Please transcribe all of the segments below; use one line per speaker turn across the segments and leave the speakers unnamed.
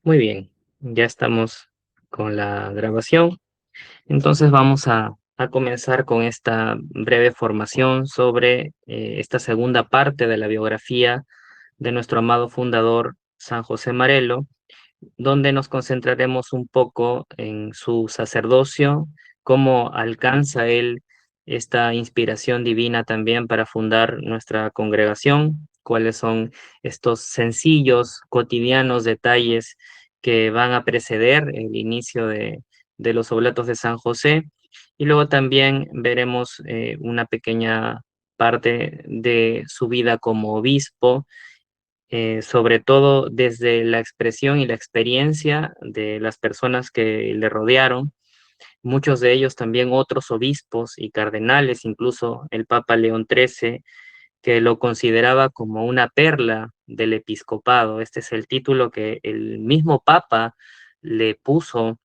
Muy bien, ya estamos con la grabación. Entonces vamos a comenzar con esta breve formación sobre esta segunda parte de la biografía de nuestro amado fundador San José Marello, donde nos concentraremos un poco en su sacerdocio, cómo alcanza él esta inspiración divina también para fundar nuestra congregación, cuáles son estos sencillos, cotidianos detalles que van a preceder el inicio de los Oblatos de San José. Y luego también veremos una pequeña parte de su vida como obispo, sobre todo desde la expresión y la experiencia de las personas que le rodearon, muchos de ellos también otros obispos y cardenales, incluso el Papa León XIII, que lo consideraba como una perla del episcopado. Este es el título que el mismo Papa le puso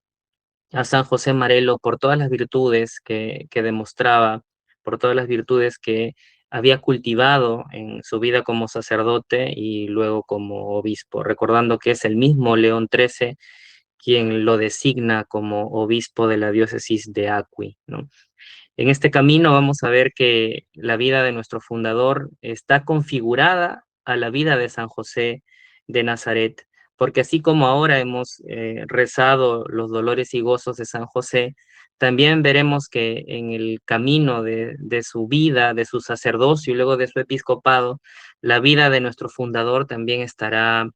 a San José Marello por todas las virtudes que demostraba, por todas las virtudes que había cultivado en su vida como sacerdote y luego como obispo, recordando que es el mismo León XIII quien lo designa como obispo de la diócesis de Acqui, ¿no? En este camino vamos a ver que la vida de nuestro fundador está configurada a la vida de San José de Nazaret, porque así como ahora hemos rezado los dolores y gozos de San José, también veremos que en el camino de su vida, de su sacerdocio y luego de su episcopado, la vida de nuestro fundador también estará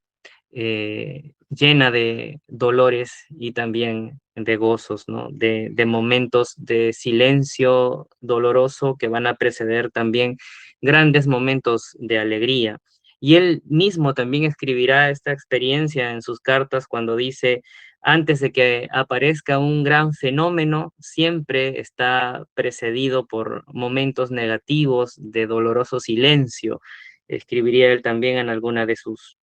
llena de dolores y también de gozos, ¿no? De momentos de silencio doloroso que van a preceder también grandes momentos de alegría. Y él mismo también escribirá esta experiencia en sus cartas cuando dice, antes de que aparezca un gran fenómeno, siempre está precedido por momentos negativos de doloroso silencio. Escribiría él también en alguna de sus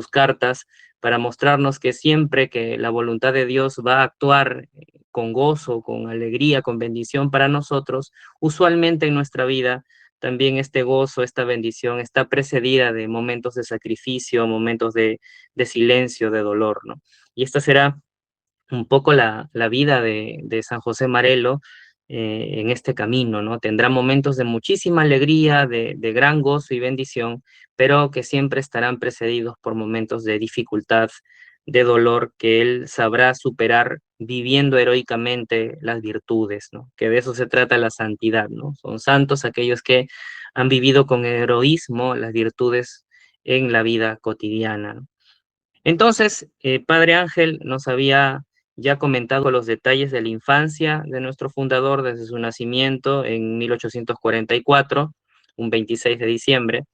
cartas para mostrarnos que siempre que la voluntad de Dios va a actuar con gozo, con alegría, con bendición para nosotros, usualmente en nuestra vida también este gozo, esta bendición está precedida de momentos de sacrificio, momentos de silencio, de dolor, ¿no? Y esta será un poco la vida de San José Marello en este camino, ¿no? Tendrá momentos de muchísima alegría, de gran gozo y bendición, pero que siempre estarán precedidos por momentos de dificultad, de dolor, que él sabrá superar viviendo heroicamente las virtudes, ¿no? Que de eso se trata la santidad, ¿no? Son santos aquellos que han vivido con heroísmo las virtudes en la vida cotidiana, ¿no? Entonces, Padre Ángel nos había ya comentado los detalles de la infancia de nuestro fundador desde su nacimiento en 1844, un 26 de diciembre,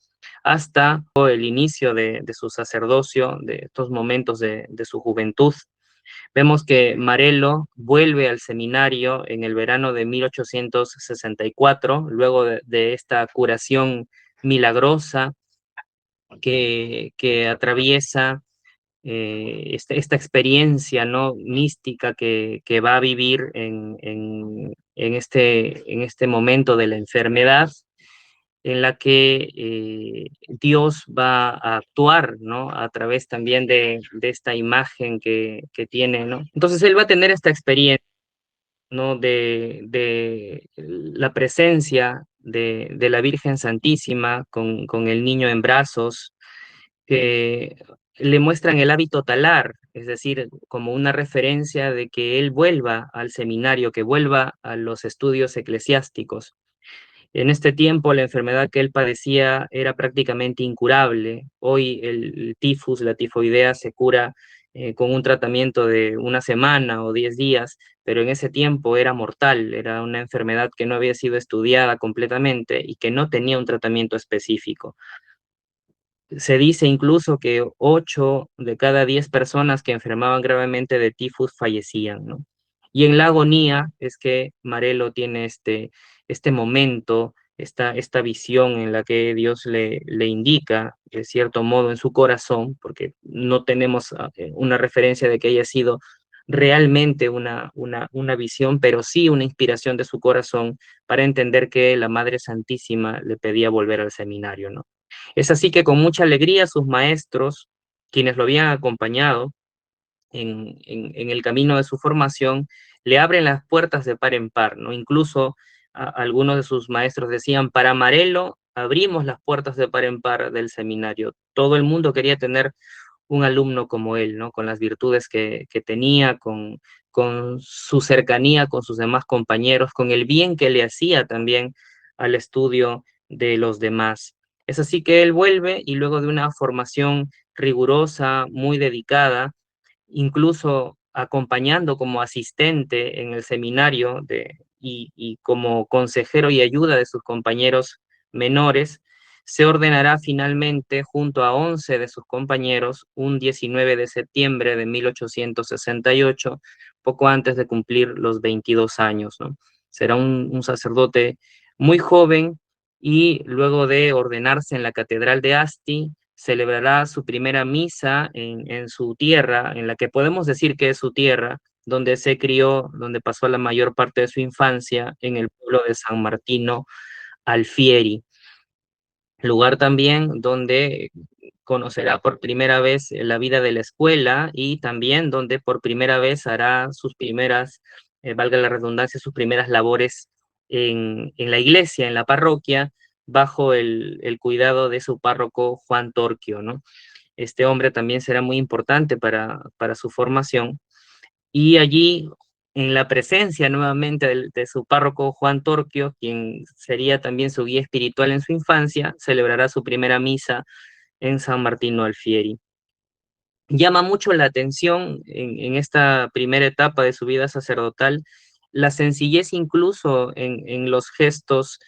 hasta el inicio de su sacerdocio, de estos momentos de su juventud. Vemos que Marello vuelve al seminario en el verano de 1864, luego de esta curación milagrosa que atraviesa esta experiencia, ¿no? Mística que va a vivir en este momento de la enfermedad, en la que Dios va a actuar, ¿no? A través también de esta imagen que tiene, ¿no? Entonces él va a tener esta experiencia, ¿no? De la presencia de la Virgen Santísima con el niño en brazos, que le muestran el hábito talar, es decir, como una referencia de que él vuelva al seminario, que vuelva a los estudios eclesiásticos. En este tiempo, la enfermedad que él padecía era prácticamente incurable. Hoy el tifus, la tifoidea, se cura con un tratamiento de una semana o 10 días, pero en ese tiempo era mortal, era una enfermedad que no había sido estudiada completamente y que no tenía un tratamiento específico. Se dice incluso que 8 de cada 10 personas que enfermaban gravemente de tifus fallecían, ¿no? Y en la agonía es que Marello tiene este momento, esta visión en la que Dios le indica, de cierto modo, en su corazón, porque no tenemos una referencia de que haya sido realmente una visión, pero sí una inspiración de su corazón para entender que la Madre Santísima le pedía volver al seminario, ¿no? Es así que con mucha alegría sus maestros, quienes lo habían acompañado, en el camino de su formación, le abren las puertas de par en par, ¿no? Incluso algunos de sus maestros decían, para Marelo abrimos las puertas de par en par del seminario. Todo el mundo quería tener un alumno como él, ¿no? Con las virtudes que tenía, con su cercanía con sus demás compañeros, con el bien que le hacía también al estudio de los demás. Es así que él vuelve y luego de una formación rigurosa, muy dedicada, incluso acompañando como asistente en el seminario y como consejero y ayuda de sus compañeros menores, se ordenará finalmente junto a 11 de sus compañeros un 19 de septiembre de 1868, poco antes de cumplir los 22 años, ¿no? Será un sacerdote muy joven y luego de ordenarse en la Catedral de Asti, celebrará su primera misa en su tierra, en la que podemos decir que es su tierra, donde se crió, donde pasó la mayor parte de su infancia, en el pueblo de San Martino Alfieri, lugar también donde conocerá por primera vez la vida de la escuela y también donde por primera vez hará sus primeras, valga la redundancia, sus primeras labores en la iglesia, en la parroquia, bajo el cuidado de su párroco Juan Torquio, ¿no? Este hombre también será muy importante para su formación. Y allí, en la presencia nuevamente de su párroco Juan Torquio, quien sería también su guía espiritual en su infancia, celebrará su primera misa en San Martino Alfieri. Llama mucho la atención en esta primera etapa de su vida sacerdotal la sencillez incluso en los gestos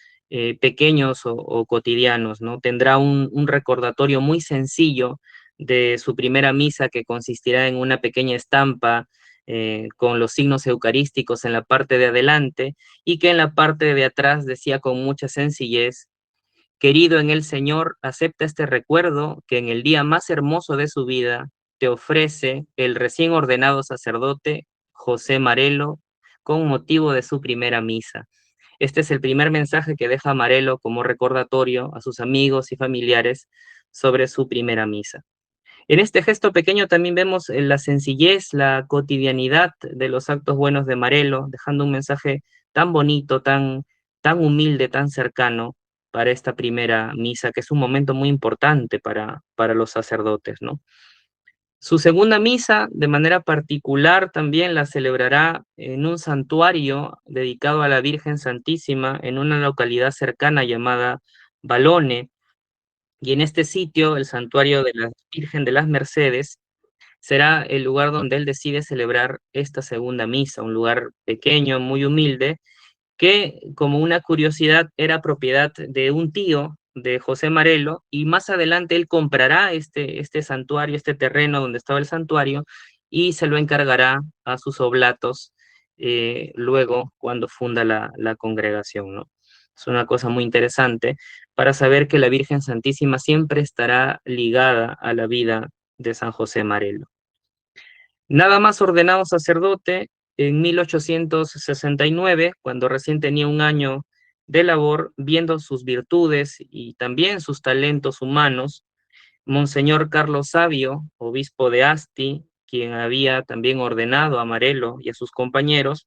pequeños o cotidianos, ¿no? Tendrá un recordatorio muy sencillo de su primera misa que consistirá en una pequeña estampa con los signos eucarísticos en la parte de adelante y que en la parte de atrás decía con mucha sencillez: querido en el Señor, acepta este recuerdo que en el día más hermoso de su vida te ofrece el recién ordenado sacerdote José Marelo con motivo de su primera misa. Este es el primer mensaje que deja Marelo como recordatorio a sus amigos y familiares sobre su primera misa. En este gesto pequeño también vemos la sencillez, la cotidianidad de los actos buenos de Marelo, dejando un mensaje tan bonito, tan humilde, tan cercano para esta primera misa, que es un momento muy importante para los sacerdotes, ¿no? Su segunda misa, de manera particular, también la celebrará en un santuario dedicado a la Virgen Santísima en una localidad cercana llamada Balone, y en este sitio, el santuario de la Virgen de las Mercedes, será el lugar donde él decide celebrar esta segunda misa, un lugar pequeño, muy humilde, que como una curiosidad era propiedad de un tío de José Marelo, y más adelante él comprará este santuario, este terreno donde estaba el santuario, y se lo encargará a sus oblatos luego cuando funda la congregación, ¿no? Es una cosa muy interesante para saber que la Virgen Santísima siempre estará ligada a la vida de San José Marelo. Nada más ordenado sacerdote, en 1869, cuando recién tenía un año de labor, viendo sus virtudes y también sus talentos humanos, Monseñor Carlos Savio, obispo de Asti, quien había también ordenado a Marelo y a sus compañeros,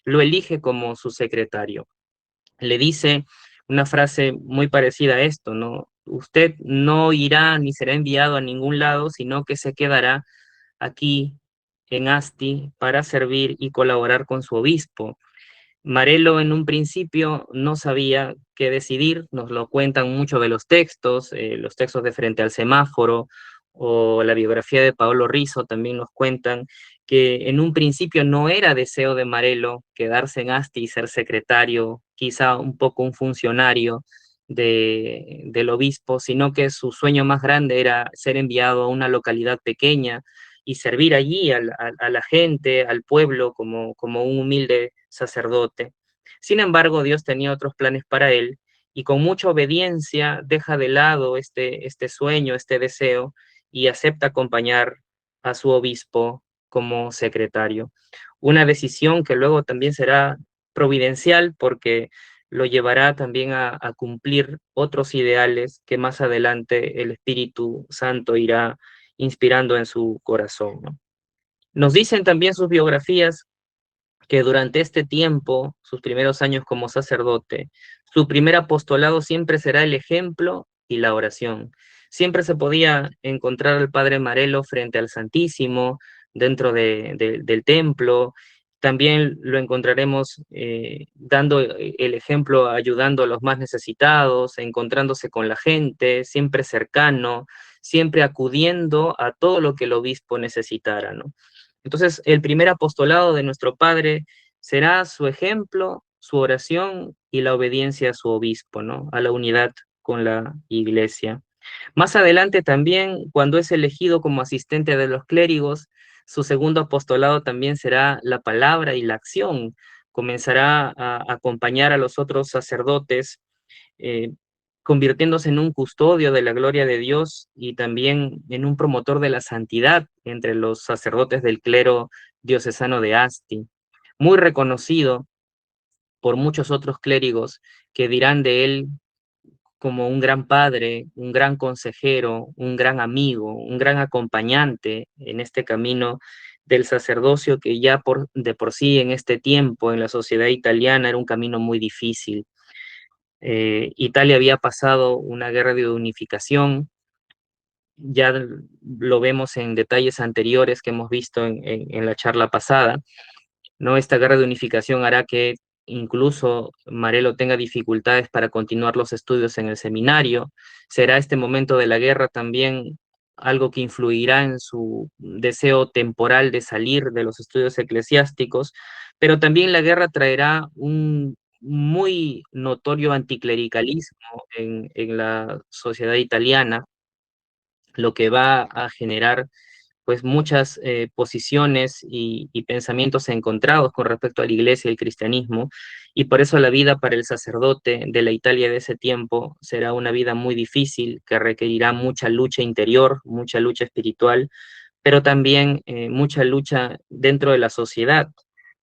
lo elige como su secretario. Le dice una frase muy parecida a esto, ¿no? Usted no irá ni será enviado a ningún lado, sino que se quedará aquí en Asti para servir y colaborar con su obispo. Marelo en un principio no sabía qué decidir, nos lo cuentan mucho de los textos de Frente al Semáforo o la biografía de Paolo Rizzo también nos cuentan que en un principio no era deseo de Marelo quedarse en Asti y ser secretario, quizá un poco un funcionario del obispo, sino que su sueño más grande era ser enviado a una localidad pequeña y servir allí a la gente, al pueblo, como un humilde sacerdote. Sin embargo, Dios tenía otros planes para él y con mucha obediencia deja de lado este sueño, este deseo y acepta acompañar a su obispo como secretario. Una decisión que luego también será providencial porque lo llevará también a cumplir otros ideales que más adelante el Espíritu Santo irá inspirando en su corazón, ¿no? Nos dicen también sus biografías que durante este tiempo, sus primeros años como sacerdote, su primer apostolado siempre será el ejemplo y la oración. Siempre se podía encontrar al padre Marelo frente al Santísimo, dentro del templo. También lo encontraremos dando el ejemplo, ayudando a los más necesitados, encontrándose con la gente, siempre cercano, siempre acudiendo a todo lo que el obispo necesitara, ¿no? Entonces, el primer apostolado de nuestro Padre será su ejemplo, su oración y la obediencia a su obispo, ¿no? A la unidad con la iglesia. Más adelante también, cuando es elegido como asistente de los clérigos, su segundo apostolado también será la palabra y la acción. Comenzará a acompañar a los otros sacerdotes, eh, convirtiéndose en un custodio de la gloria de Dios y también en un promotor de la santidad entre los sacerdotes del clero diocesano de Asti, muy reconocido por muchos otros clérigos que dirán de él como un gran padre, un gran consejero, un gran amigo, un gran acompañante en este camino del sacerdocio que ya de por sí en este tiempo en la sociedad italiana era un camino muy difícil. Italia había pasado una guerra de unificación, ya lo vemos en detalles anteriores que hemos visto en la charla pasada, ¿no? Esta guerra de unificación hará que incluso Marelo tenga dificultades para continuar los estudios en el seminario. Será este momento de la guerra también algo que influirá en su deseo temporal de salir de los estudios eclesiásticos, pero también la guerra traerá un muy notorio anticlericalismo en la sociedad italiana, lo que va a generar pues muchas posiciones y pensamientos encontrados con respecto a la iglesia y el cristianismo, y por eso la vida para el sacerdote de la Italia de ese tiempo será una vida muy difícil, que requerirá mucha lucha interior, mucha lucha espiritual, pero también mucha lucha dentro de la sociedad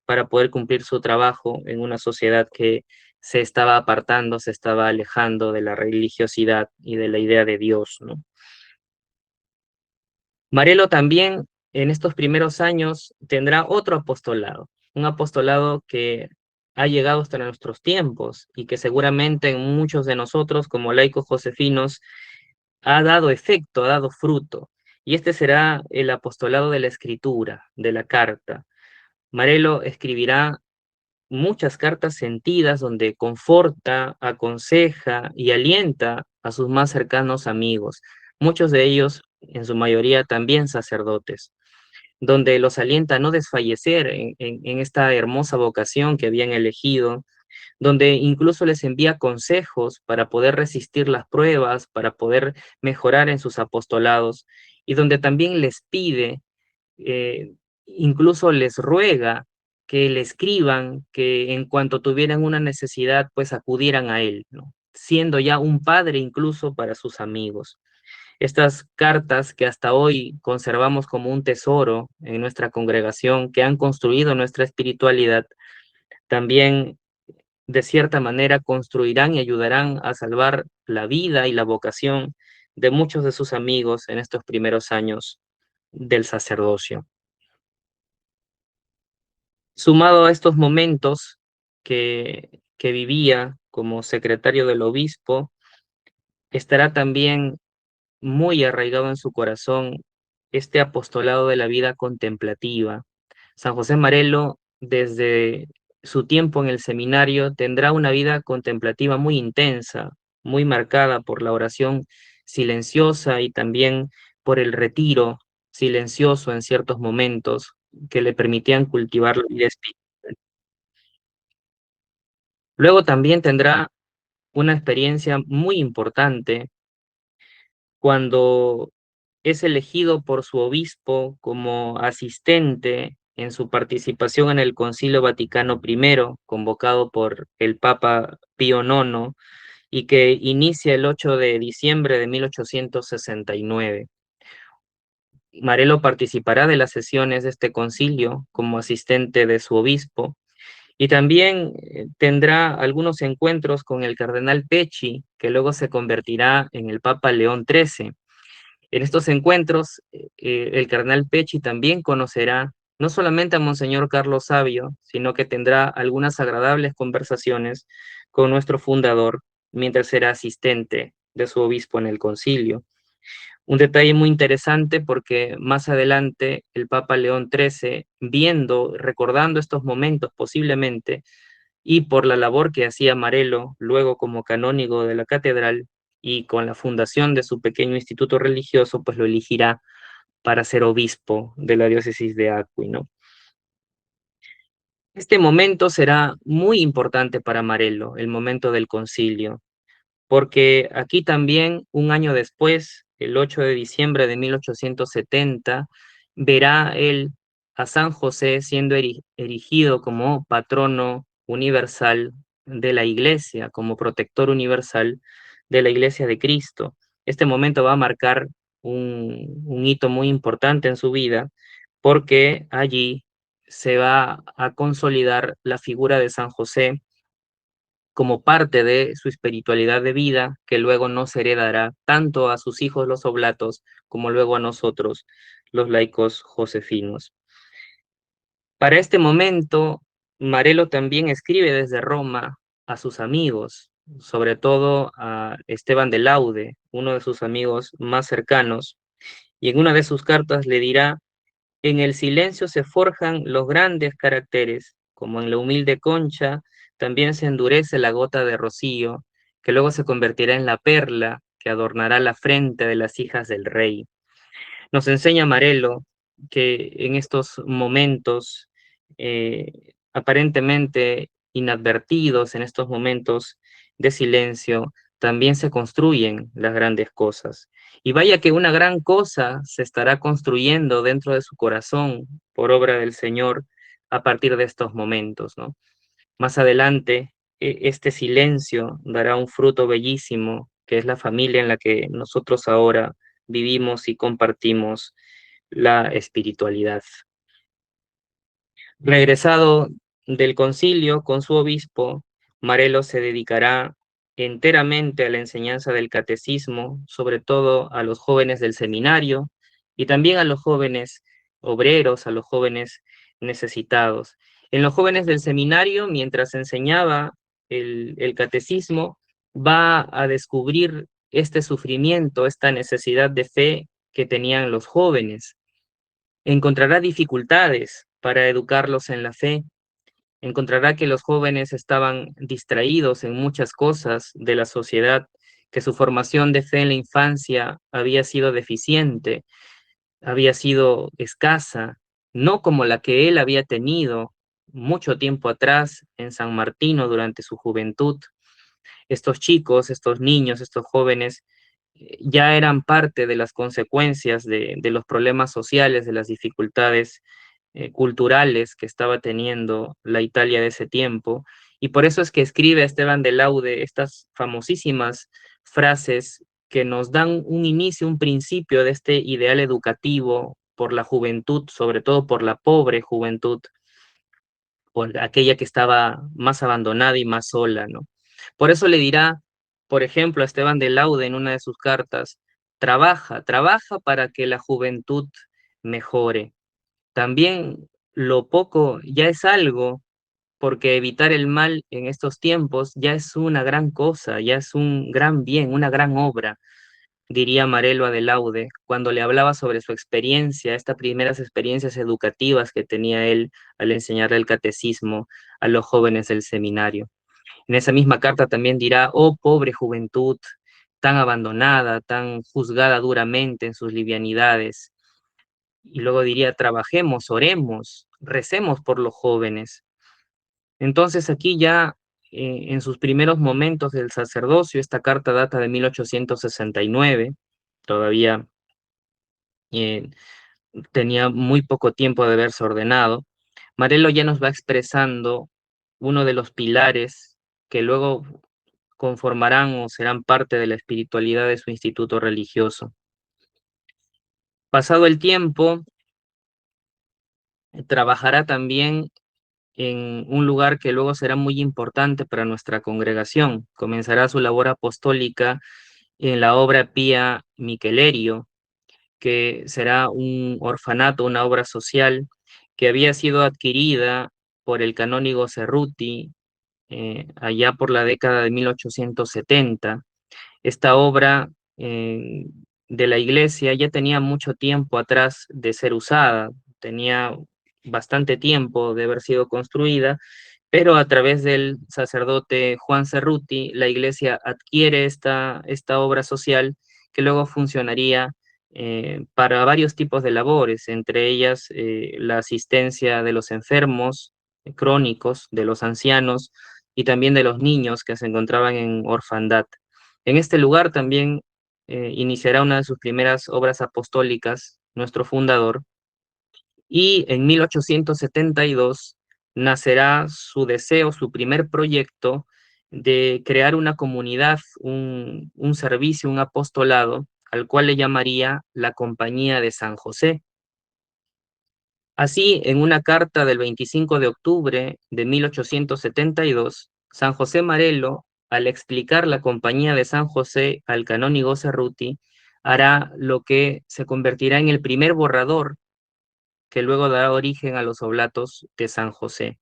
para poder cumplir su trabajo en una sociedad que se estaba apartando, se estaba alejando de la religiosidad y de la idea de Dios, ¿no? Marelo también en estos primeros años tendrá otro apostolado, un apostolado que ha llegado hasta nuestros tiempos y que seguramente en muchos de nosotros como laicos josefinos ha dado efecto, ha dado fruto. Y este será el apostolado de la escritura, de la carta. Marelo escribirá muchas cartas sentidas donde conforta, aconseja y alienta a sus más cercanos amigos, muchos de ellos, en su mayoría, también sacerdotes, donde los alienta a no desfallecer en esta hermosa vocación que habían elegido, donde incluso les envía consejos para poder resistir las pruebas, para poder mejorar en sus apostolados, y donde también les pide, eh, incluso les ruega que le escriban, que en cuanto tuvieran una necesidad, pues acudieran a él, ¿no? Siendo ya un padre incluso para sus amigos. Estas cartas que hasta hoy conservamos como un tesoro en nuestra congregación, que han construido nuestra espiritualidad, también de cierta manera construirán y ayudarán a salvar la vida y la vocación de muchos de sus amigos en estos primeros años del sacerdocio. Sumado a estos momentos que vivía como secretario del obispo, estará también muy arraigado en su corazón este apostolado de la vida contemplativa. San José Marelo, desde su tiempo en el seminario, tendrá una vida contemplativa muy intensa, muy marcada por la oración silenciosa y también por el retiro silencioso en ciertos momentos que le permitían cultivar la vida espiritual. Luego también tendrá una experiencia muy importante cuando es elegido por su obispo como asistente en su participación en el Concilio Vaticano I, convocado por el Papa Pío IX, y que inicia el 8 de diciembre de 1869. Marelo participará de las sesiones de este concilio como asistente de su obispo y también tendrá algunos encuentros con el cardenal Pecci, que luego se convertirá en el Papa León XIII. En estos encuentros, el cardenal Pecci también conocerá no solamente a Monseñor Carlos Sabio, sino que tendrá algunas agradables conversaciones con nuestro fundador mientras será asistente de su obispo en el concilio. Un detalle muy interesante porque más adelante el Papa León XIII, recordando estos momentos posiblemente, y por la labor que hacía Marelo luego como canónigo de la catedral y con la fundación de su pequeño instituto religioso, pues lo elegirá para ser obispo de la diócesis de Acqui, ¿no? Este momento será muy importante para Marelo, el momento del concilio, porque aquí también, un año después, el 8 de diciembre de 1870, verá él a San José siendo erigido como patrono universal de la Iglesia, como protector universal de la Iglesia de Cristo. Este momento va a marcar un hito muy importante en su vida, porque allí se va a consolidar la figura de San José como parte de su espiritualidad de vida, que luego nos heredará tanto a sus hijos los oblatos como luego a nosotros, los laicos josefinos. Para este momento, Marelo también escribe desde Roma a sus amigos, sobre todo a Esteban de Laude, uno de sus amigos más cercanos, y en una de sus cartas le dirá: en el silencio se forjan los grandes caracteres, como en la humilde concha también se endurece la gota de rocío, que luego se convertirá en la perla que adornará la frente de las hijas del rey. Nos enseña Marelo que en estos momentos aparentemente inadvertidos, en estos momentos de silencio, también se construyen las grandes cosas. Y vaya que una gran cosa se estará construyendo dentro de su corazón por obra del Señor a partir de estos momentos, ¿no? Más adelante, este silencio dará un fruto bellísimo, que es la familia en la que nosotros ahora vivimos y compartimos la espiritualidad. Regresado del concilio con su obispo, Marelo se dedicará enteramente a la enseñanza del catecismo, sobre todo a los jóvenes del seminario y también a los jóvenes obreros, a los jóvenes necesitados. En los jóvenes del seminario, mientras enseñaba el catecismo, va a descubrir este sufrimiento, esta necesidad de fe que tenían los jóvenes. Encontrará dificultades para educarlos en la fe, encontrará que los jóvenes estaban distraídos en muchas cosas de la sociedad, que su formación de fe en la infancia había sido deficiente, había sido escasa, no como la que él había tenido mucho tiempo atrás en San Martino durante su juventud. Estos chicos, estos niños, estos jóvenes ya eran parte de las consecuencias de los problemas sociales, de las dificultades culturales que estaba teniendo la Italia de ese tiempo. Y por eso es que escribe Esteban de Laude estas famosísimas frases que nos dan un inicio, un principio de este ideal educativo por la juventud, sobre todo por la pobre juventud, por aquella que estaba más abandonada y más sola, ¿no? Por eso le dirá, por ejemplo, a Esteban de Laude en una de sus cartas: trabaja, trabaja para que la juventud mejore. También lo poco ya es algo, porque evitar el mal en estos tiempos ya es una gran cosa, ya es un gran bien, una gran obra, diría Marelo Adelaude, cuando le hablaba sobre su experiencia, estas primeras experiencias educativas que tenía él al enseñarle el catecismo a los jóvenes del seminario. En esa misma carta también dirá: oh pobre juventud, tan abandonada, tan juzgada duramente en sus livianidades. Y luego diría: trabajemos, oremos, recemos por los jóvenes. Entonces aquí ya en sus primeros momentos del sacerdocio, esta carta data de 1869, todavía eh, tenía muy poco tiempo de haberse ordenado. Marelo ya nos va expresando uno de los pilares que luego conformarán o serán parte de la espiritualidad de su instituto religioso. Pasado el tiempo, trabajará también en un lugar que luego será muy importante para nuestra congregación. Comenzará su labor apostólica en la obra Pía Miquelerio, que será un orfanato, una obra social que había sido adquirida por el canónigo Cerruti allá por la década de 1870. Esta obra eh, de la iglesia ya tenía mucho tiempo atrás de ser usada, tenía bastante tiempo de haber sido construida, pero a través del sacerdote Juan Cerruti, la iglesia adquiere esta obra social que luego funcionaría para varios tipos de labores, entre ellas la asistencia de los enfermos crónicos, de los ancianos y también de los niños que se encontraban en orfandad. En este lugar también iniciará una de sus primeras obras apostólicas, nuestro fundador, y en 1872 nacerá su deseo, su primer proyecto de crear una comunidad, un servicio, un apostolado, al cual le llamaría la Compañía de San José. Así, en una carta del 25 de octubre de 1872, San José Marello, al explicar la Compañía de San José al canónigo Cerruti, hará lo que se convertirá en el primer borrador que luego dará origen a los oblatos de San José.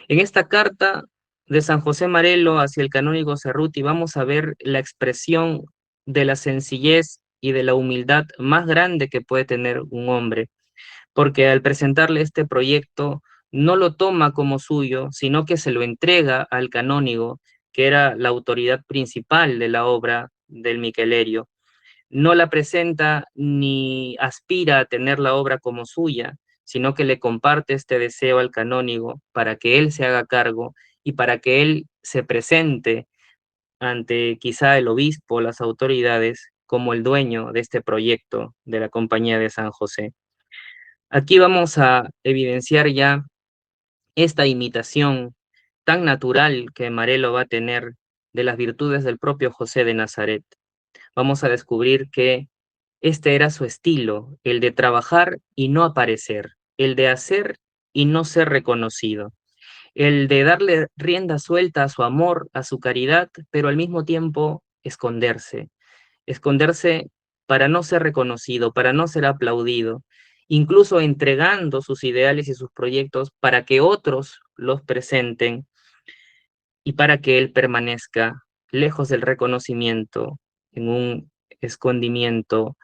En esta carta de San José Marello hacia el canónigo Cerruti vamos a ver la expresión de la sencillez y de la humildad más grande que puede tener un hombre, porque al presentarle este proyecto no lo toma como suyo, sino que se lo entrega al canónigo, que era la autoridad principal de la obra del Miquelerio. No la presenta ni aspira a tener la obra como suya, sino que le comparte este deseo al canónigo para que él se haga cargo y para que él se presente ante quizá el obispo, las autoridades, como el dueño de este proyecto de la Compañía de San José. Aquí vamos a evidenciar ya esta imitación tan natural que Marelo va a tener de las virtudes del propio José de Nazaret. Vamos a descubrir que este era su estilo, el de trabajar y no aparecer, el de hacer y no ser reconocido, el de darle rienda suelta a su amor, a su caridad, pero al mismo tiempo esconderse para no ser reconocido, para no ser aplaudido, incluso entregando sus ideales y sus proyectos para que otros los presenten y para que él permanezca lejos del reconocimiento, en un escondimiento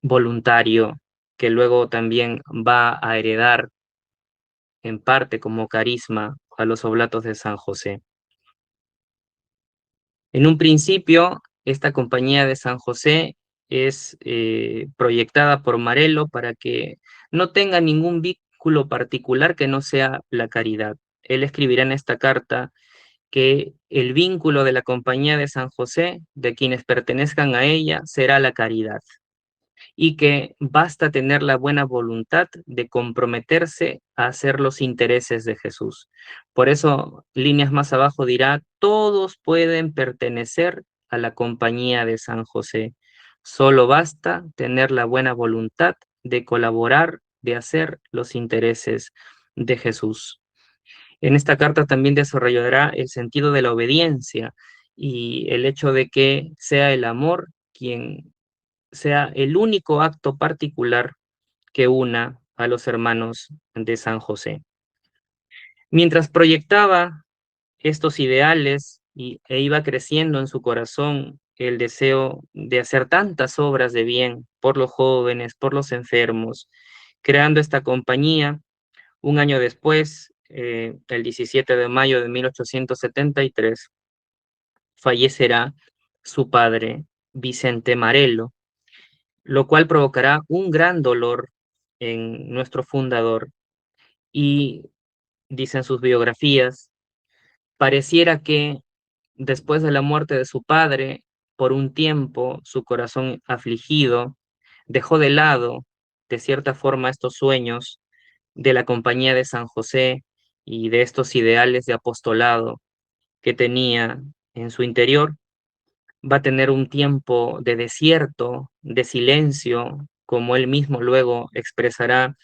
voluntario que luego también va a heredar en parte como carisma a los oblatos de San José. En un principio, esta compañía de San José es proyectada por Marello para que no tenga ningún vínculo particular que no sea la caridad. Él escribirá en esta carta que el vínculo de la compañía de San José, de quienes pertenezcan a ella, será la caridad, y que basta tener la buena voluntad de comprometerse a hacer los intereses de Jesús. Por eso, líneas más abajo dirá, todos pueden pertenecer a la compañía de San José. Solo basta tener la buena voluntad de colaborar, de hacer los intereses de Jesús. En esta carta también desarrollará el sentido de la obediencia y el hecho de que sea el amor quien sea el único acto particular que una a los hermanos de San José. Mientras proyectaba estos ideales e iba creciendo en su corazón el deseo de hacer tantas obras de bien por los jóvenes, por los enfermos, creando esta compañía, un año después, el 17 de mayo de 1873, fallecerá su padre, Vicente Marello, lo cual provocará un gran dolor en nuestro fundador. Y dicen sus biografías, pareciera que después de la muerte de su padre, por un tiempo, su corazón afligido dejó de lado, de cierta forma, estos sueños de la compañía de San José y de estos ideales de apostolado que tenía en su interior. Va a tener un tiempo de desierto, de silencio, como él mismo luego expresará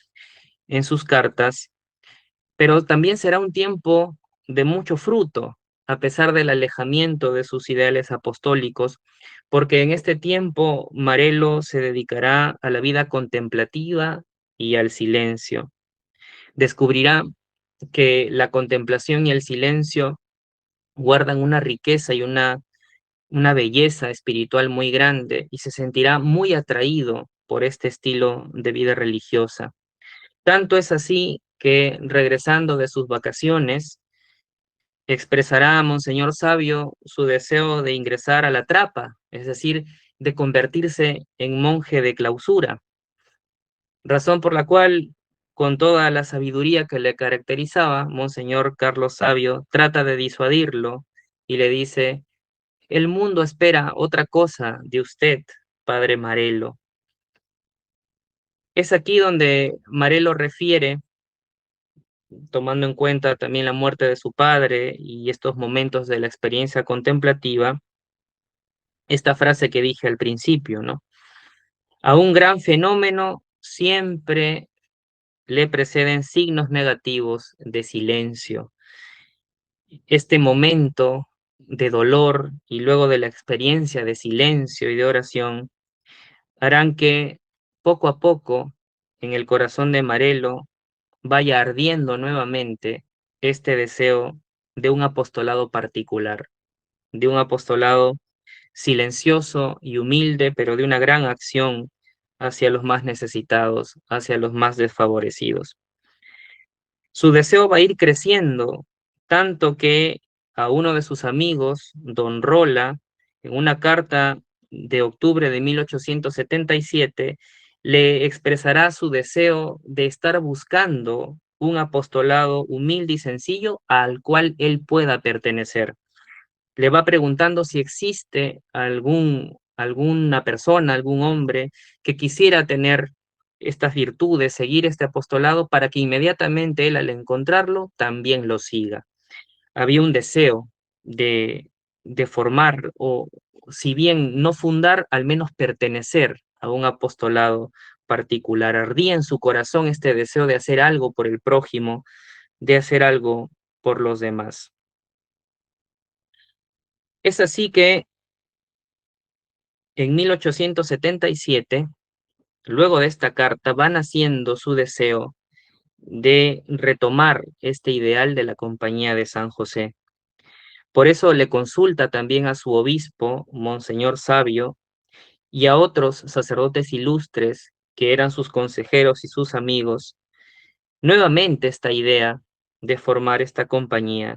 en sus cartas, pero también será un tiempo de mucho fruto, a pesar del alejamiento de sus ideales apostólicos, porque en este tiempo Marelo se dedicará a la vida contemplativa y al silencio. Descubrirá que la contemplación y el silencio guardan una riqueza y una belleza espiritual muy grande y se sentirá muy atraído por este estilo de vida religiosa. Tanto es así que regresando de sus vacaciones, expresará a Monseñor Sabio su deseo de ingresar a la trapa, es decir, de convertirse en monje de clausura, razón por la cual, con toda la sabiduría que le caracterizaba, Monseñor Carlos Sabio trata de disuadirlo y le dice: el mundo espera otra cosa de usted, padre Marelo. Es aquí donde Marelo refiere, tomando en cuenta también la muerte de su padre y estos momentos de la experiencia contemplativa, esta frase que dije al principio, ¿no? A un gran fenómeno siempre le preceden signos negativos de silencio. Este momento de dolor y luego de la experiencia de silencio y de oración harán que poco a poco en el corazón de Marelo vaya ardiendo nuevamente este deseo de un apostolado particular, de un apostolado silencioso y humilde, pero de una gran acción hacia los más necesitados, hacia los más desfavorecidos. Su deseo va a ir creciendo, tanto que a uno de sus amigos, don Rola, en una carta de octubre de 1877, le expresará su deseo de estar buscando un apostolado humilde y sencillo al cual él pueda pertenecer. Le va preguntando si existe alguna persona, algún hombre que quisiera tener estas virtudes, seguir este apostolado para que inmediatamente él al encontrarlo también lo siga. Había un deseo de formar o si bien no fundar, al menos pertenecer a un apostolado particular. Ardía en su corazón este deseo de hacer algo por el prójimo, de hacer algo por los demás. Es así que en 1877, luego de esta carta, va naciendo su deseo de retomar este ideal de la Compañía de San José. Por eso le consulta también a su obispo, Monseñor Sabio, y a otros sacerdotes ilustres que eran sus consejeros y sus amigos, nuevamente esta idea de formar esta compañía.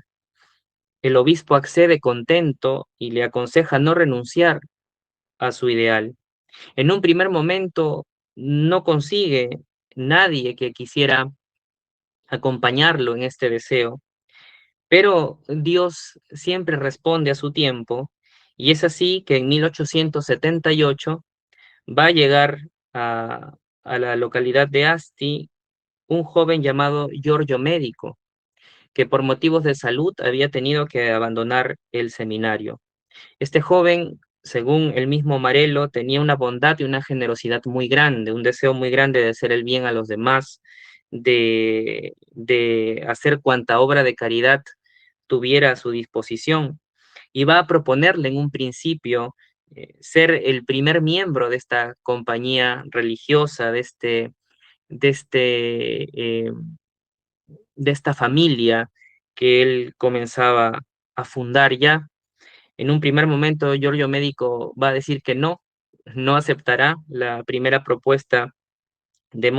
El obispo accede contento y le aconseja no renunciar a su ideal. En un primer momento no consigue nadie que quisiera acompañarlo en este deseo, pero Dios siempre responde a su tiempo y es así que en 1878 va a llegar a la localidad de Asti un joven llamado Giorgio Médico, que por motivos de salud había tenido que abandonar el seminario. Este joven, según el mismo Marelo, tenía una bondad y una generosidad muy grande, un deseo muy grande de hacer el bien a los demás, de hacer cuanta obra de caridad tuviera a su disposición. Y va a proponerle en un principio ser el primer miembro de esta compañía religiosa, de, este, eh, de esta familia que él comenzaba a fundar ya. En un primer momento, Giorgio Médico va a decir que no, no aceptará la primera propuesta de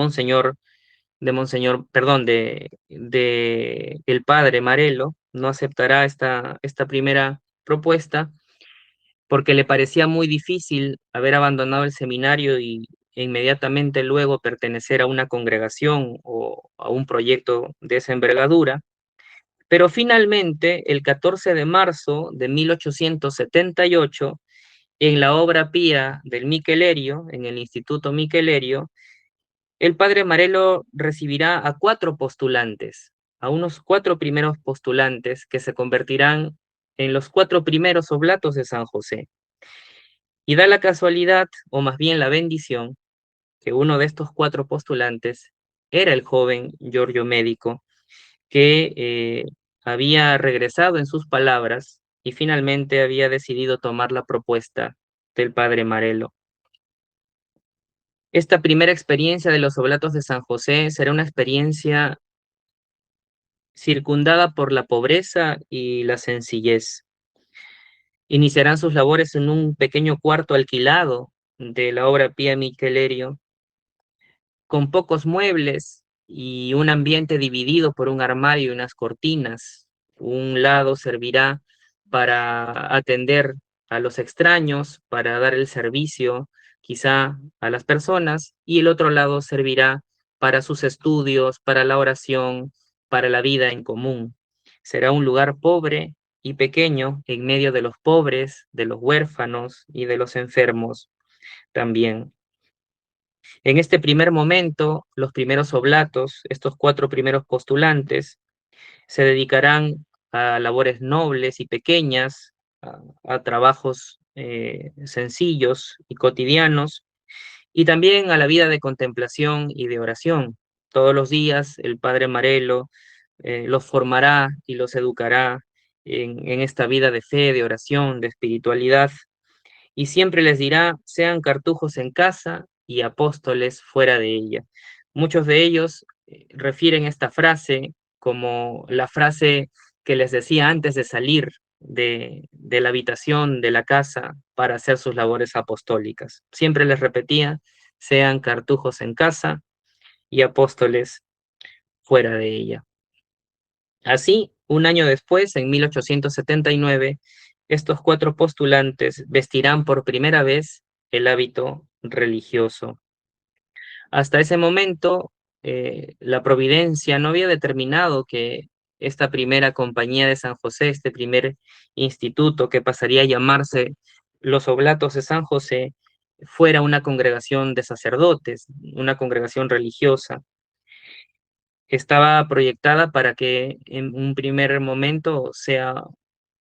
perdón, de el padre Marelo, no aceptará esta primera propuesta porque le parecía muy difícil haber abandonado el seminario e inmediatamente luego pertenecer a una congregación o a un proyecto de esa envergadura. Pero finalmente, el 14 de marzo de 1878, en la obra pía del Miquelerio, en el Instituto Miquelerio, el padre Marelo recibirá a 4 postulantes, a unos 4 primeros postulantes que se convertirán en los 4 primeros oblatos de San José. Y da la casualidad, o más bien la bendición, que uno de estos 4 postulantes era el joven Giorgio Médico, que había regresado en sus palabras y finalmente había decidido tomar la propuesta del padre Marelo. Esta primera experiencia de los Oblatos de San José será una experiencia circundada por la pobreza y la sencillez. Iniciarán sus labores en un pequeño cuarto alquilado de la obra Pía Michelerio, con pocos muebles y un ambiente dividido por un armario y unas cortinas. Un lado servirá para atender a los extraños, para dar el servicio quizá a las personas, y el otro lado servirá para sus estudios, para la oración, para la vida en común. Será un lugar pobre y pequeño en medio de los pobres, de los huérfanos y de los enfermos también. En este primer momento, los primeros oblatos, estos 4 primeros postulantes, se dedicarán a labores nobles y pequeñas, a trabajos sencillos y cotidianos, y también a la vida de contemplación y de oración. Todos los días el Padre Marelo los formará y los educará en esta vida de fe, de oración, de espiritualidad, y siempre les dirá: sean cartujos en casa y apóstoles fuera de ella. Muchos de ellos refieren esta frase como la frase que les decía antes de salir de la habitación de la casa para hacer sus labores apostólicas. Siempre les repetía: sean cartujos en casa y apóstoles fuera de ella. Así, un año después, en 1879, estos 4 postulantes vestirán por primera vez el hábito religioso. Hasta ese momento, la providencia no había determinado que esta primera compañía de San José, este primer instituto que pasaría a llamarse los Oblatos de San José, fuera una congregación de sacerdotes, una congregación religiosa. Estaba proyectada para que en un primer momento sea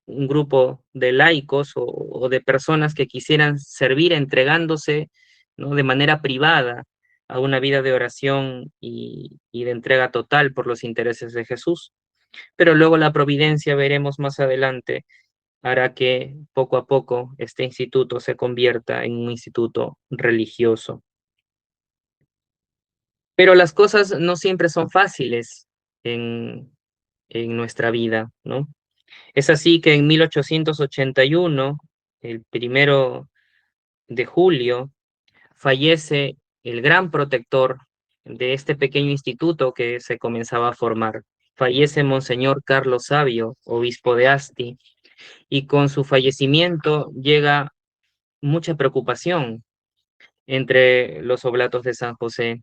un grupo de laicos o de personas que quisieran servir entregándose, ¿no?, de manera privada a una vida de oración y de entrega total por los intereses de Jesús. Pero luego la providencia, veremos más adelante, hará que poco a poco este instituto se convierta en un instituto religioso. Pero las cosas no siempre son fáciles en, en nuestra vida, ¿no? Es así que en 1881, el 1 de julio, fallece el gran protector de este pequeño instituto que se comenzaba a formar. Fallece Monseñor Carlos Savio, obispo de Asti, y con su fallecimiento llega mucha preocupación entre los oblatos de San José,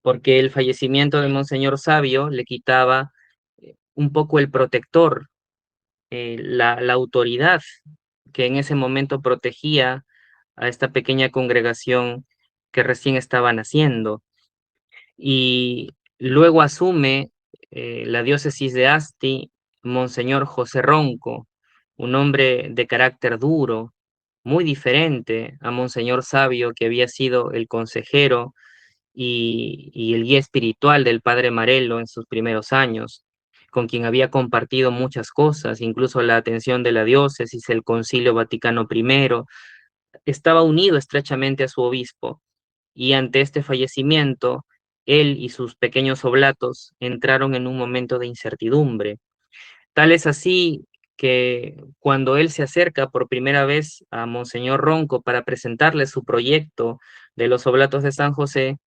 porque el fallecimiento de Monseñor Savio le quitaba un poco el protector, la autoridad que en ese momento protegía a esta pequeña congregación que recién estaba naciendo. Y luego asume la diócesis de Asti Monseñor José Ronco, un hombre de carácter duro, muy diferente a Monseñor Savio, que había sido el consejero y el guía espiritual del padre Marelo en sus primeros años, con quien había compartido muchas cosas, incluso la atención de la diócesis, el Concilio Vaticano I. Estaba unido estrechamente a su obispo, y ante este fallecimiento, él y sus pequeños oblatos entraron en un momento de incertidumbre. Tal es así que cuando él se acerca por primera vez a Monseñor Ronco para presentarle su proyecto de los Oblatos de San José,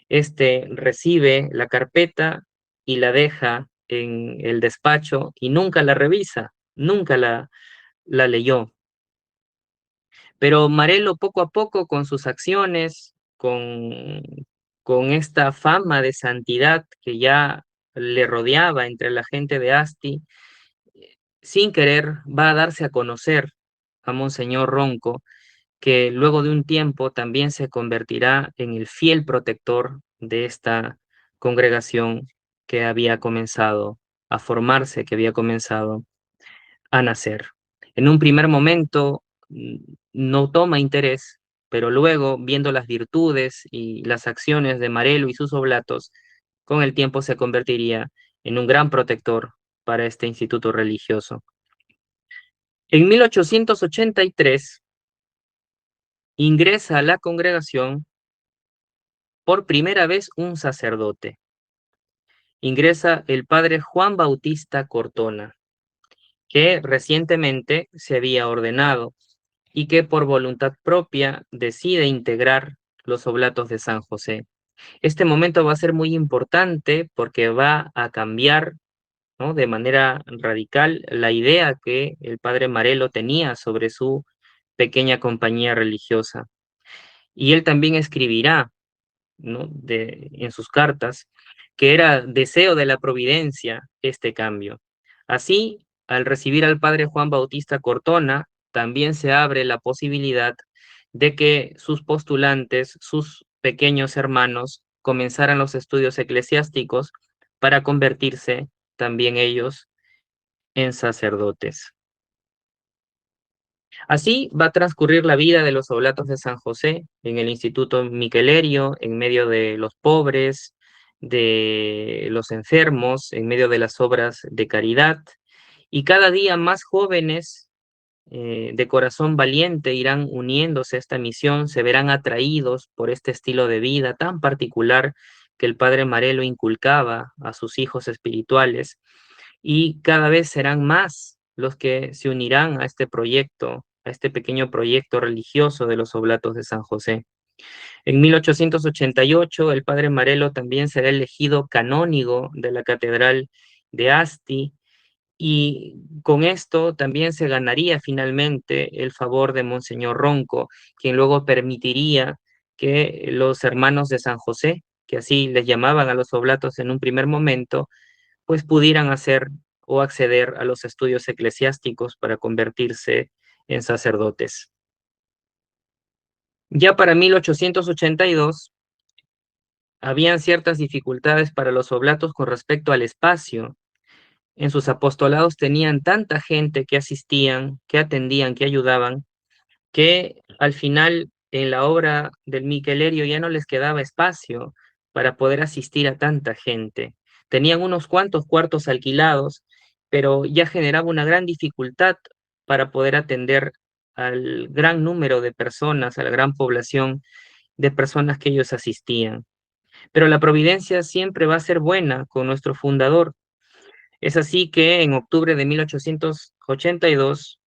este recibe la carpeta y la deja en el despacho y nunca la revisa, nunca la leyó. Pero Marelo, poco a poco, con sus acciones, con esta fama de santidad que ya le rodeaba entre la gente de Asti, sin querer va a darse a conocer a Monseñor Ronco, que luego de un tiempo también se convertirá en el fiel protector de esta congregación que había comenzado a formarse, que había comenzado a nacer. En un primer momento no toma interés, pero luego, viendo las virtudes y las acciones de Marelo y sus oblatos, con el tiempo se convertiría en un gran protector para este instituto religioso. En 1883 ingresa a la congregación por primera vez un sacerdote. Ingresa el padre Juan Bautista Cortona, que recientemente se había ordenado y que por voluntad propia decide integrar los oblatos de San José. Este momento va a ser muy importante porque va a cambiar, ¿no?, de manera radical la idea que el padre Marelo tenía sobre su pequeña compañía religiosa. Y él también escribirá, ¿no?, en sus cartas, que era deseo de la providencia este cambio. Así, al recibir al padre Juan Bautista Cortona, también se abre la posibilidad de que sus postulantes, sus pequeños hermanos, comenzaran los estudios eclesiásticos para convertirse también ellos en sacerdotes. Así va a transcurrir la vida de los oblatos de San José en el Instituto Miquelerio, en medio de los pobres, de los enfermos, en medio de las obras de caridad, y cada día más jóvenes de corazón valiente irán uniéndose a esta misión, se verán atraídos por este estilo de vida tan particular que el padre Marelo inculcaba a sus hijos espirituales, y cada vez serán más los que se unirán a este proyecto, a este pequeño proyecto religioso de los Oblatos de San José. En 1888, el padre Marelo también será elegido canónigo de la Catedral de Asti, y con esto también se ganaría finalmente el favor de Monseñor Ronco, quien luego permitiría que los hermanos de San José, que así les llamaban a los oblatos en un primer momento, pues pudieran hacer o acceder a los estudios eclesiásticos para convertirse en sacerdotes. Ya para 1882, habían ciertas dificultades para los oblatos con respecto al espacio. En sus apostolados tenían tanta gente que asistían, que atendían, que ayudaban, que al final en la obra del Miquelerio ya no les quedaba espacio para poder asistir a tanta gente. Tenían unos cuantos cuartos alquilados, pero ya generaba una gran dificultad para poder atender al gran número de personas, a la gran población de personas que ellos asistían. Pero la providencia siempre va a ser buena con nuestro fundador. Es así que en octubre de 1882,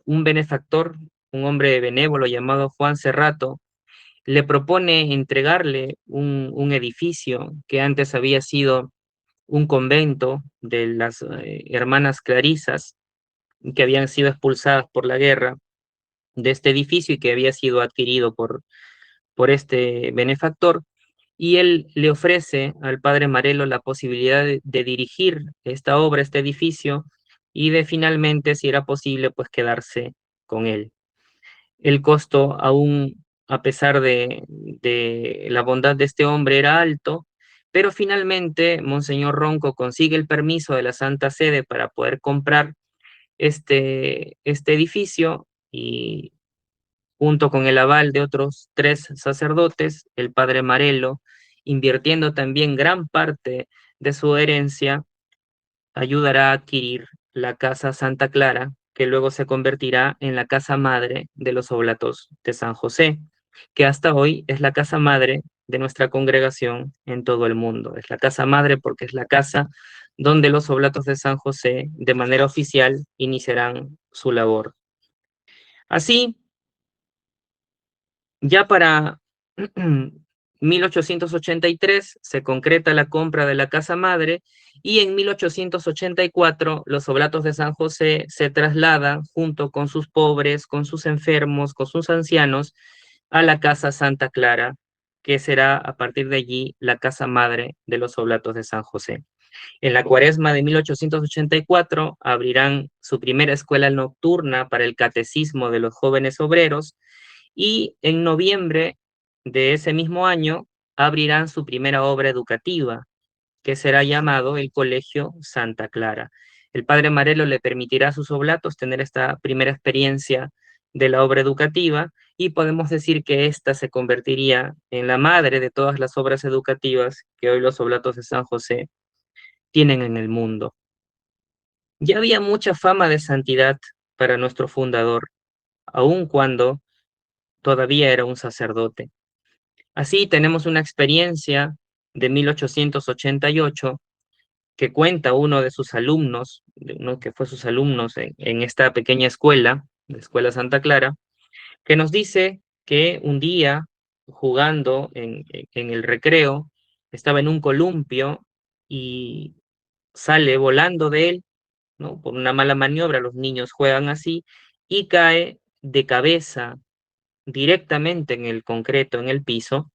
un benefactor, un hombre benévolo llamado Juan Cerrato, le propone entregarle un edificio que antes había sido un convento de las hermanas Clarisas, que habían sido expulsadas por la guerra de este edificio y que había sido adquirido por este benefactor, y él le ofrece al padre Marelo la posibilidad de dirigir esta obra, este edificio, y de finalmente, si era posible, pues quedarse con él. El costo, aún a pesar de la bondad de este hombre, era alto, pero finalmente Monseñor Ronco consigue el permiso de la Santa Sede para poder comprar este edificio, y junto con el aval de otros 3 sacerdotes, el padre Marelo, invirtiendo también gran parte de su herencia, ayudará a adquirir la Casa Santa Clara, que luego se convertirá en la casa madre de los Oblatos de San José, que hasta hoy es la casa madre de nuestra congregación en todo el mundo. Es la casa madre porque es la casa donde los Oblatos de San José, de manera oficial, iniciarán su labor. Así, ya para 1883 se concreta la compra de la casa madre, y en 1884 los Oblatos de San José se trasladan junto con sus pobres, con sus enfermos, con sus ancianos, a la casa Santa Clara, que será a partir de allí la casa madre de los Oblatos de San José. En la Cuaresma de 1884 abrirán su primera escuela nocturna para el catecismo de los jóvenes obreros, y en noviembre de ese mismo año abrirán su primera obra educativa, que será llamado el Colegio Santa Clara. El padre Marelo le permitirá a sus oblatos tener esta primera experiencia de la obra educativa, y podemos decir que ésta se convertiría en la madre de todas las obras educativas que hoy los oblatos de San José tienen en el mundo. Ya había mucha fama de santidad para nuestro fundador, aun cuando todavía era un sacerdote. Así tenemos una experiencia de 1888 que cuenta uno de sus alumnos, de uno que fue sus alumnos en esta pequeña escuela, la Escuela Santa Clara, que nos dice que un día, jugando en el recreo, estaba en un columpio y sale volando de él, ¿no? Por una mala maniobra, los niños juegan así, y cae de cabeza directamente en el concreto, en el piso,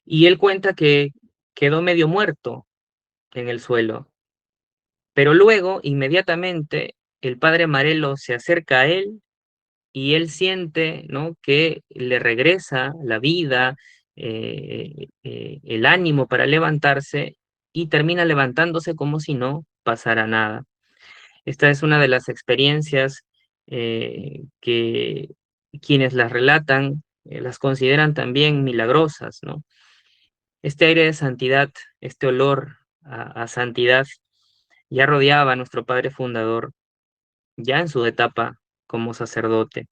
y él cuenta que quedó medio muerto en el suelo. Pero luego, inmediatamente, el padre Marelo se acerca a él y él siente, ¿no?, que le regresa la vida, el ánimo para levantarse y termina levantándose como si no pasara nada. Esta es una de las experiencias que quienes las relatan las consideran también milagrosas, ¿no? Este aire de santidad, este olor a santidad ya rodeaba a nuestro padre fundador ya en su etapa como sacerdote.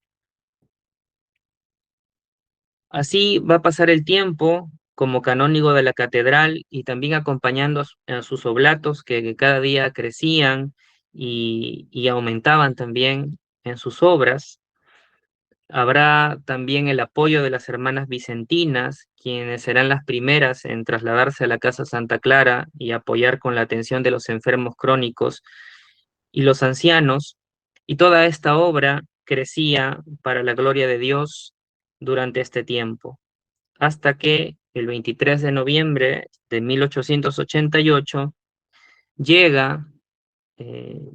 Así va a pasar el tiempo como canónigo de la catedral y también acompañando a sus oblatos que cada día crecían y aumentaban también en sus obras. Habrá también el apoyo de las hermanas vicentinas, quienes serán las primeras en trasladarse a la Casa Santa Clara y apoyar con la atención de los enfermos crónicos y los ancianos, y toda esta obra crecía para la gloria de Dios durante este tiempo, hasta que el 23 de noviembre de 1888 llega eh,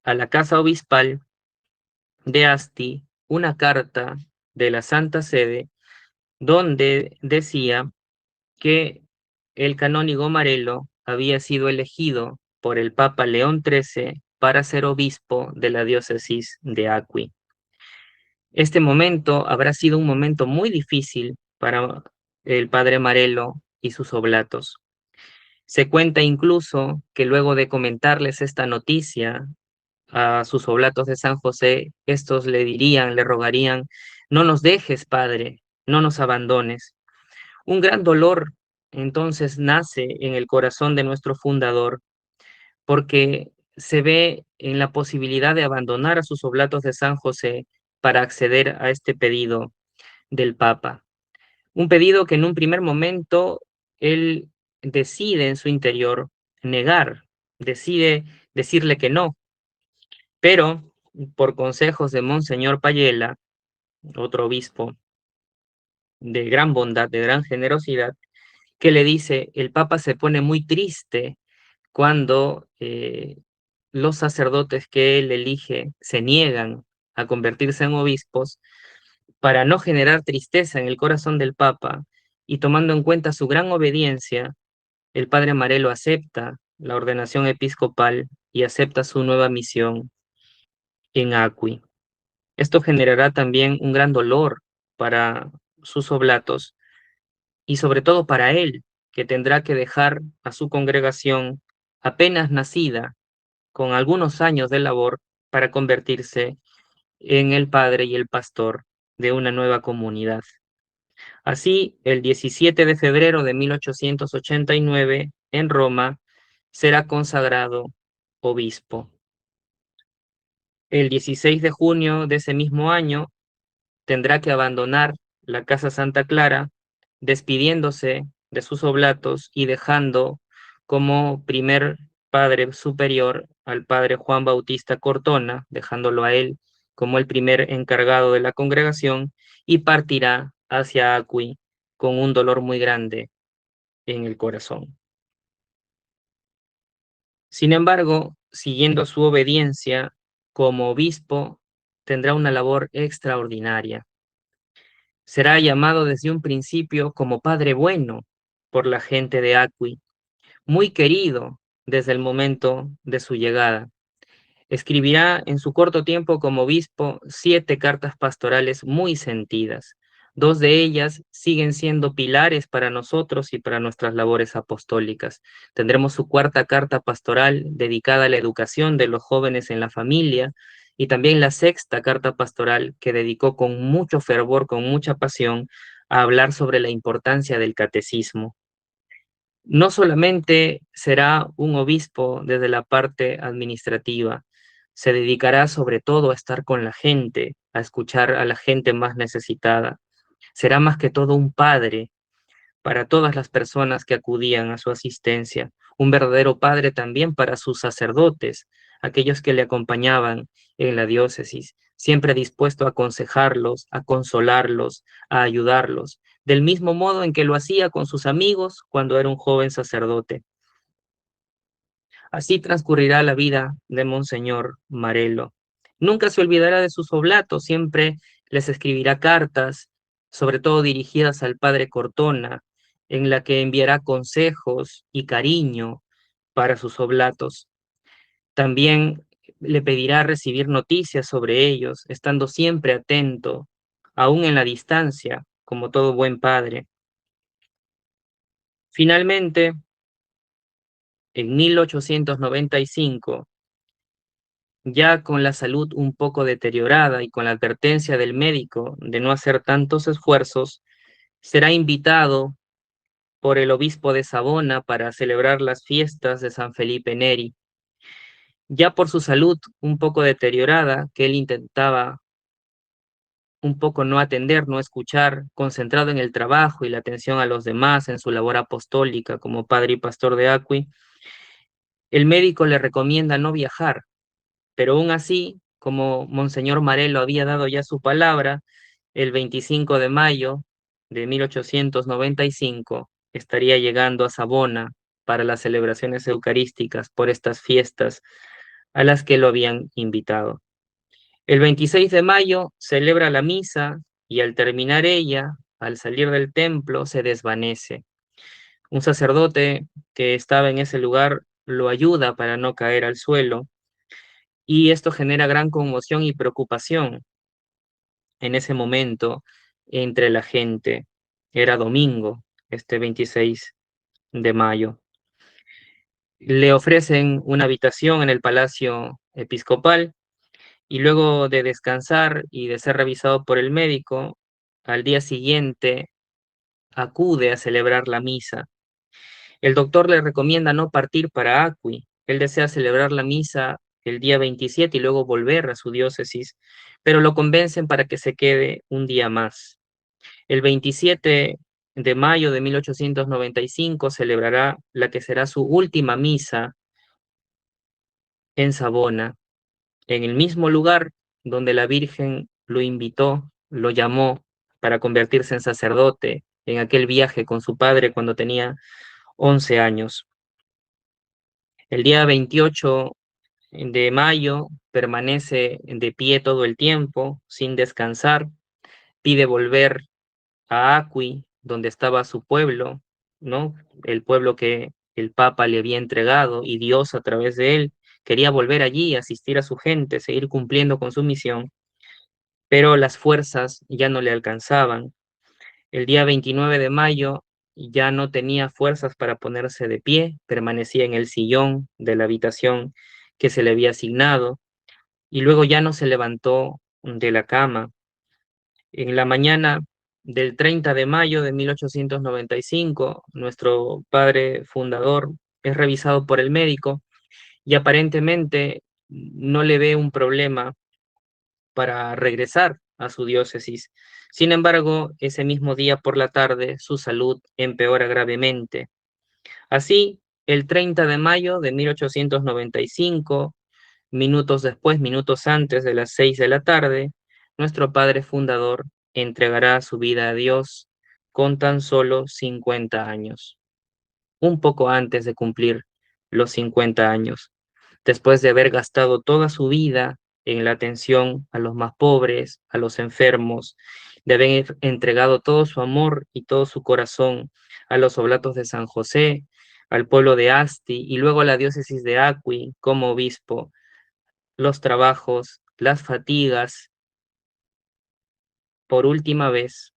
a la Casa Obispal de Asti una carta de la Santa Sede donde decía que el canónigo Marelo había sido elegido por el Papa León XIII para ser obispo de la diócesis de Acqui. Este momento habrá sido un momento muy difícil para el padre Marelo y sus oblatos. Se cuenta incluso que luego de comentarles esta noticia a sus oblatos de San José, estos le dirían, le rogarían: no nos dejes, padre, no nos abandones. Un gran dolor entonces nace en el corazón de nuestro fundador, porque se ve en la posibilidad de abandonar a sus oblatos de San José para acceder a este pedido del Papa. Un pedido que en un primer momento él decide en su interior negar, decide decirle que no, pero por consejos de Monseñor Payela, otro obispo de gran bondad, de gran generosidad, que le dice: el Papa se pone muy triste cuando los sacerdotes que él elige se niegan a convertirse en obispos, para no generar tristeza en el corazón del Papa y tomando en cuenta su gran obediencia, el padre Marelo acepta la ordenación episcopal y acepta su nueva misión en Acqui. Esto generará también un gran dolor para sus oblatos y sobre todo para él, que tendrá que dejar a su congregación apenas nacida, con algunos años de labor, para convertirse en el padre y el pastor de una nueva comunidad. Así, el 17 de febrero de 1889, en Roma, será consagrado obispo. El 16 de junio de ese mismo año, tendrá que abandonar la Casa Santa Clara, despidiéndose de sus oblatos y dejando como primer padre superior al padre Juan Bautista Cortona, dejándolo a él como el primer encargado de la congregación, y partirá hacia Acqui con un dolor muy grande en el corazón. Sin embargo, siguiendo su obediencia como obispo, tendrá una labor extraordinaria. Será llamado desde un principio como Padre Bueno por la gente de Acqui, muy querido desde el momento de su llegada. Escribirá en su corto tiempo como obispo 7 cartas pastorales muy sentidas, Dos de ellas siguen siendo pilares para nosotros y para nuestras labores apostólicas. Tendremos su cuarta carta pastoral dedicada a la educación de los jóvenes en la familia y también la sexta carta pastoral que dedicó con mucho fervor, con mucha pasión, a hablar sobre la importancia del catecismo. No solamente será un obispo desde la parte administrativa, se dedicará sobre todo a estar con la gente, a escuchar a la gente más necesitada. Será más que todo un padre para todas las personas que acudían a su asistencia, un verdadero padre también para sus sacerdotes, aquellos que le acompañaban en la diócesis, siempre dispuesto a aconsejarlos, a consolarlos, a ayudarlos, del mismo modo en que lo hacía con sus amigos cuando era un joven sacerdote. Así transcurrirá la vida de Monseñor Marelo. Nunca se olvidará de sus oblatos, siempre les escribirá cartas, sobre todo dirigidas al padre Cortona, en la que enviará consejos y cariño para sus oblatos. También le pedirá recibir noticias sobre ellos, estando siempre atento, aún en la distancia, como todo buen padre. Finalmente, en 1895, ya con la salud un poco deteriorada y con la advertencia del médico de no hacer tantos esfuerzos, será invitado por el obispo de Savona para celebrar las fiestas de San Felipe Neri. Ya por su salud un poco deteriorada, que él intentaba un poco no atender, no escuchar, concentrado en el trabajo y la atención a los demás en su labor apostólica como padre y pastor de Acqui, el médico le recomienda no viajar. Pero aún así, como Monseñor Marelo había dado ya su palabra, el 25 de mayo de 1895 estaría llegando a Savona para las celebraciones eucarísticas por estas fiestas a las que lo habían invitado. El 26 de mayo celebra la misa y al terminar ella, al salir del templo, se desvanece. Un sacerdote que estaba en ese lugar lo ayuda para no caer al suelo y esto genera gran conmoción y preocupación en ese momento entre la gente. Era domingo, este 26 de mayo. Le ofrecen una habitación en el Palacio Episcopal y luego de descansar y de ser revisado por el médico, al día siguiente acude a celebrar la misa. El doctor le recomienda no partir para Acqui. Él desea celebrar la misa el día 27 y luego volver a su diócesis, pero lo convencen para que se quede un día más. El 27 de mayo de 1895 celebrará la que será su última misa en Savona, en el mismo lugar donde la Virgen lo invitó, lo llamó para convertirse en sacerdote en aquel viaje con su padre cuando tenía 11 años. El día 28 de mayo permanece de pie todo el tiempo, sin descansar, pide volver a Acqui, donde estaba su pueblo, ¿no? El pueblo que el Papa le había entregado y Dios a través de él quería volver allí, asistir a su gente, seguir cumpliendo con su misión, pero las fuerzas ya no le alcanzaban. El día 29 de mayo ya no tenía fuerzas para ponerse de pie, permanecía en el sillón de la habitación que se le había asignado y luego ya no se levantó de la cama. En la mañana del 30 de mayo de 1895, nuestro padre fundador es revisado por el médico y aparentemente no le ve un problema para regresar a su diócesis. Sin embargo, ese mismo día por la tarde su salud empeora gravemente. Así, el 30 de mayo de 1895, minutos después, minutos antes de las 6 de la tarde, nuestro padre fundador entregará su vida a Dios con tan solo 50 años, un poco antes de cumplir los 50 años, después de haber gastado toda su vida en la atención a los más pobres, a los enfermos, de haber entregado todo su amor y todo su corazón a los oblatos de San José, al pueblo de Asti y luego a la diócesis de Acqui como obispo, los trabajos, las fatigas, por última vez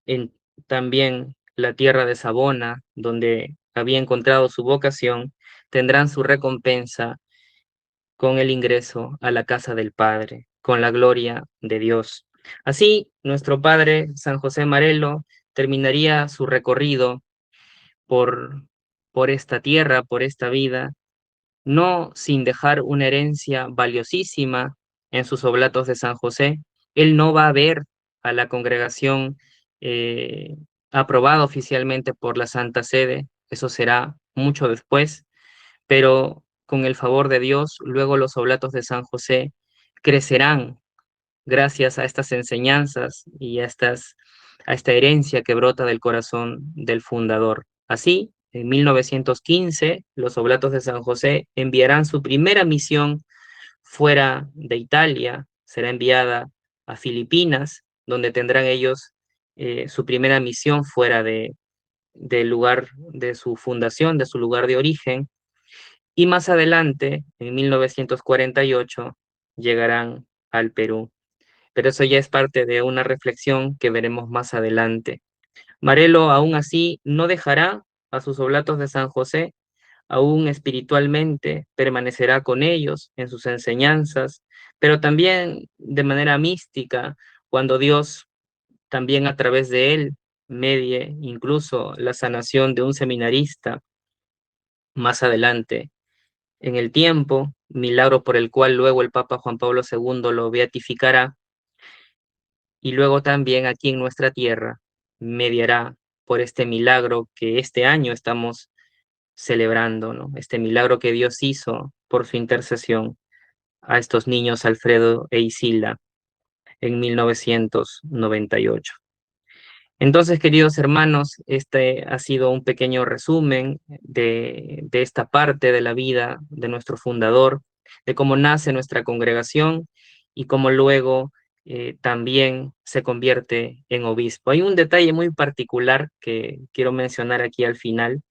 en también la tierra de Savona, donde había encontrado su vocación, tendrán su recompensa con el ingreso a la casa del Padre, con la gloria de Dios. Así, nuestro Padre San José Marelo terminaría su recorrido por, por esta tierra, por esta vida, no sin dejar una herencia valiosísima en sus oblatos de San José. Él no va a ver a la congregación eh, aprobada oficialmente por la Santa Sede, eso será mucho después, pero con el favor de Dios, luego los oblatos de San José crecerán gracias a estas enseñanzas y a esta herencia que brota del corazón del fundador. Así, en 1915, los oblatos de San José enviarán su primera misión fuera de Italia, será enviada a Filipinas, donde tendrán ellos su primera misión fuera del lugar de su fundación, de su lugar de origen, y más adelante, en 1948, llegarán al Perú. Pero eso ya es parte de una reflexión que veremos más adelante. Marelo aún así no dejará a sus oblatos de San José, aún espiritualmente permanecerá con ellos en sus enseñanzas, pero también de manera mística, cuando Dios también a través de él medie incluso la sanación de un seminarista más adelante en el tiempo, milagro por el cual luego el Papa Juan Pablo II lo beatificará, y luego también aquí en nuestra tierra mediará por este milagro que este año estamos celebrando, ¿no? Este milagro que Dios hizo por su intercesión a estos niños Alfredo e Isilda en 1998. Entonces, queridos hermanos, este ha sido un pequeño resumen de esta parte de la vida de nuestro fundador, de cómo nace nuestra congregación y cómo luego también se convierte en obispo. Hay un detalle muy particular que quiero mencionar aquí al final.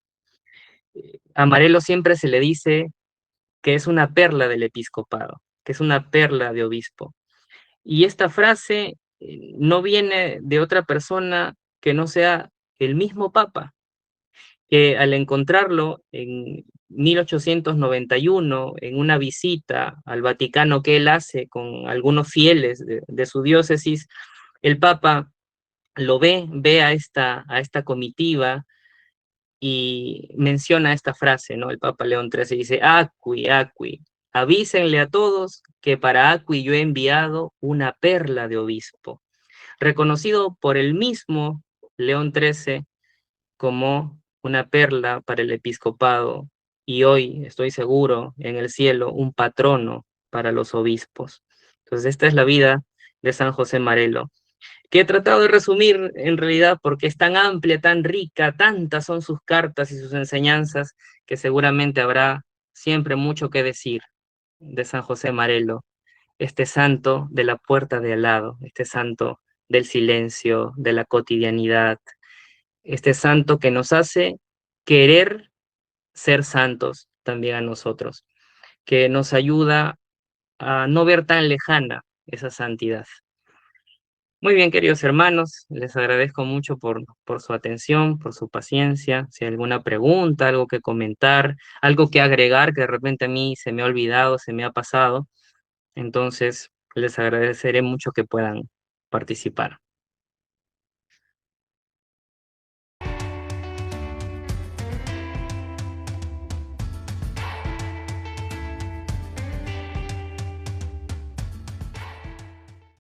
A Marelo siempre se le dice que es una perla del episcopado, que es una perla de obispo. Y esta frase no viene de otra persona que no sea el mismo Papa, que al encontrarlo en 1891, en una visita al Vaticano que él hace con algunos fieles de su diócesis, el Papa lo ve a esta comitiva y menciona esta frase, ¿no? El Papa León XIII dice, Acqui, Acqui, avísenle a todos que para Acqui yo he enviado una perla de obispo, reconocido por el mismo León XIII como una perla para el episcopado y hoy, estoy seguro, en el cielo, un patrono para los obispos. Entonces, esta es la vida de San José Marelo, que he tratado de resumir en realidad porque es tan amplia, tan rica, tantas son sus cartas y sus enseñanzas, que seguramente habrá siempre mucho que decir de San José Marelo, este santo de la puerta de al lado, este santo del silencio, de la cotidianidad, este santo que nos hace querer ser santos también a nosotros, que nos ayuda a no ver tan lejana esa santidad. Muy bien, queridos hermanos, les agradezco mucho por su atención, por su paciencia. Si hay alguna pregunta, algo que comentar, algo que agregar que de repente a mí se me ha olvidado, se me ha pasado, entonces les agradeceré mucho que puedan participar.